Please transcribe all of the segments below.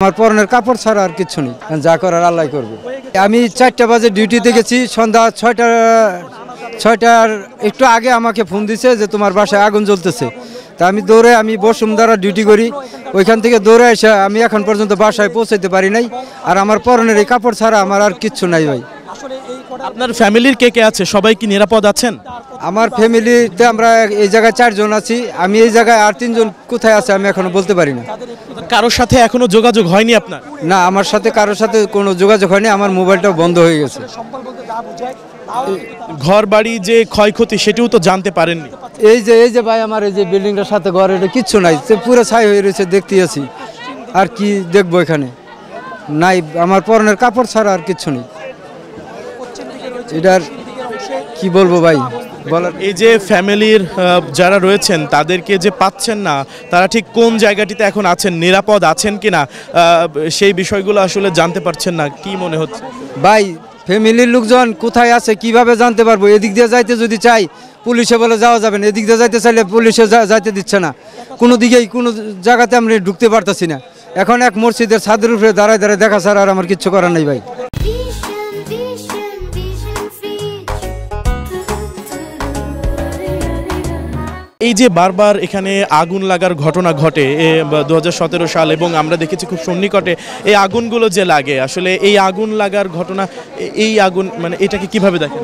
আমার পরনের কাপড় ছাড়া আর কিছু নেই, যা করার আল্লাহ করবে। আমি 4টা বাজে ডিউটিতে গেছি, সন্ধ্যা 6টার একটু আগে আমাকে ফোন দিছে যে তোমার বাসায় আগুন জ্বলতেছে। তা আমি দৌড়ে আমি বসুন্ধরা ডিউটি করি, ওইখান থেকে দৌড়ে এসে আমি এখন পর্যন্ত বাসায় পৌঁছাইতে পারি নাই। আর আমার পরনের এই কাপড় ছাড়া আমার আর কিচ্ছু নাই ভাই। আপনার ফ্যামিলির কে কে আছে, সবাই কি নিরাপদ আছেন? আমার ফ্যামিলিতে আমরা এই জায়গায় 4 জন আছি, আমি এই জায়গায় আর 3 জন কোথায় আছে আমি এখনো বলতে পারি না। কারোর সাথে এখনো যোগাযোগ হয়নি আপনার? না, আমার সাথে কারোর সাথে কোনো যোগাযোগ হয়নি, আমার মোবাইলটাও বন্ধ হয়ে গেছে। ঘর বাড়ি যে ক্ষয়ক্ষতি সেটিও তো জানতে পারেননি? এই যে ভাই আমার এই যে বিল্ডিংটার সাথে ঘর, এটা কিচ্ছু নাই, পুরো ছাই হয়ে রয়েছে, দেখতে আছি। আর কি দেখবো এখানে? নাই, আমার পরনের কাপড় ছাড়া আর কিচ্ছু নেই। এটার কি বলবো ভাই বলার। এই যে ফ্যামিলির যারা রয়েছেন তাদেরকে যে পাচ্ছেন না, তারা ঠিক কোন জায়গাটিতে এখন আছেন, নিরাপদ আছেন কিনা সেই বিষয়গুলো আসলে জানতে পারছেন না, কি মনে হচ্ছে ভাই? ফ্যামিলির লোকজন কোথায় আছে কিভাবে জানতে পারবো? এদিক দিয়ে যাইতে যদি চাই পুলিশে বলে যাওয়া যাবে না, এদিক দিয়ে যাইতে চাইলে পুলিশে যাইতে দিচ্ছে না, কোনো দিকেই কোনো জায়গাতে আমি ঢুকতে পারতেছি না। এখন এক মসজিদের ছাদের উপরে দাঁড়ায় দাঁড়ায় দেখা ছাড়া আর আমার কিচ্ছু করার নেই ভাই। এই যে বারবার এখানে আগুন লাগার ঘটনা ঘটে 2017 সাল, এবং আমরা দেখেছি খুব সন্নিকটে এই আগুনগুলো যে লাগে, আসলে এই আগুন লাগার ঘটনা, এই আগুন মানে এটাকে কিভাবে দেখেন?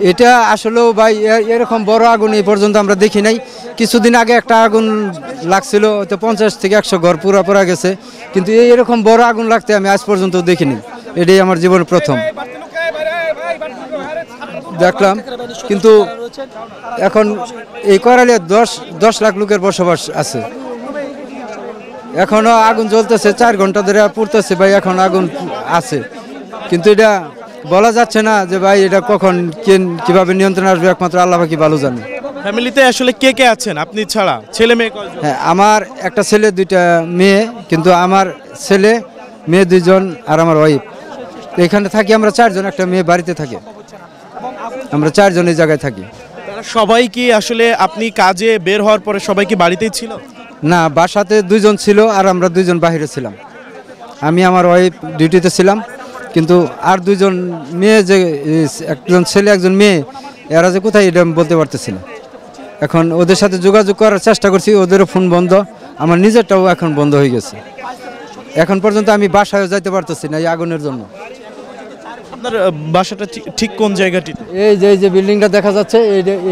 এটা আসলেও ভাই এরকম বড় আগুন এই পর্যন্ত আমরা দেখি নাই। কিছুদিন আগে একটা আগুন লাগছিল, হয়তো 50 থেকে 100 ঘর পুরা পুরা গেছে, কিন্তু এরকম বড় আগুন লাগতে আমি আজ পর্যন্ত দেখিনি। এটাই আমার জীবনের প্রথম দেখলাম। কিন্তু এখন এই করালে 10 লাখ লোকের বসবাস আছে, এখনো আগুন জ্বলতেছে, 4 ঘন্টা ধরে পুড়তেছে ভাই, এখন আগুন আছে। কিন্তু এটা বলা যাচ্ছে না যে ভাই এটা কখন কিভাবে নিয়ন্ত্রণ আসবে, একমাত্র আল্লাহ পাকি ভালো জানে। ফ্যামিলিতে আসলে কে কে আছেন, আপনি ছাড়া ছেলে মেয়ে কয়জন? হ্যাঁ, আমার একটা ছেলে 2টা মেয়ে, কিন্তু আমার ছেলে মেয়ে 2 জন আর আমার ওয়াইফ। এখানে থাকি আমরা 4 জন, একটা মেয়ে বাড়িতে থাকে, আমরা 4 জন এই জায়গায় থাকি। সবাই কি আসলে আপনি কাজে বের হওয়ার পরে সবাই কি বাড়িতেই ছিল? না, বাসাতে 2 জন ছিল আর আমরা 2 জন বাইরে ছিলাম। আমি আমার ওয়াইফ ডিউটিতে ছিলাম, কিন্তু আর 2 জন মেয়ে, যে একজন ছেলে একজন মেয়ে, এরা যে কোথায় এটা আমি বলতে পারতেছি না। এখন ওদের সাথে যোগাযোগ করার চেষ্টা করছি, ওদেরও ফোন বন্ধ, আমার নিজেরটাও এখন বন্ধ হয়ে গেছে। এখন পর্যন্ত আমি বাসায়ও যাইতে পারতেছি না এই আগুনের জন্য। আপনার বাসাটা ঠিক কোন জায়গাটিতে? এই যে বিল্ডিংটা দেখা যাচ্ছে,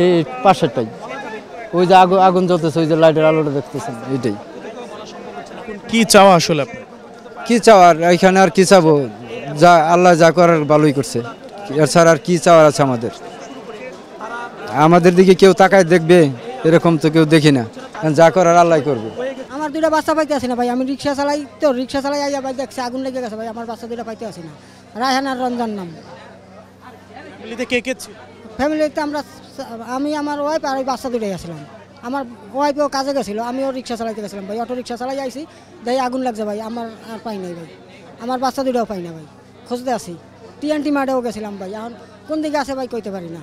এই পাশেরটাই, ওই যে আগুন জ্বলতেছে, ওই যে লাইটের আলোটা দেখতেছেন, এইটাই। কি চাওয়া আসলে আপনার? কি চাওয়ার এখানে, আর কি চাবো? যা আল্লাহ যা করার ভালোই করছে, এর ছাড়া আর কি চাওয়ার আছে আমাদের? আমাদের দিকে কেউ তাকায় দেখবে এরকম তো কেউ দেখি না, যা করার আল্লাহ করবে। আমার 2টা বাচ্চা পাইতে আসে না ভাই, আমি রিক্সা চালাই, তো রিক্সা চালাই আইয়া ভাই দেখছি আগুন লেগে গেছে ভাই, আমার বাচ্চা 2টা পাইতে আসে না। রায়হান আর রমজান নাম। ফ্যামিলিতে কে কে ছিল? ফ্যামিলিতে আমি আমার ওয়াইফ আর ওই বাচ্চা 2টাই আসলাম। আমার ওয়াইফও কাজে গেছিলো, আমিও রিক্সা চালাইতে গেছিলাম ভাই, অটো রিক্সা চালাই আইছি, তাই আগুন লাগছে ভাই, আমার আর পাই নাই ভাই, আমার বাচ্চা 2টাও পাই না ভাই, খুঁজতে আসি। TNT মাঠেও গেছিলাম ভাই, এখন কোন দিকে আছে ভাই কইতে পারি না।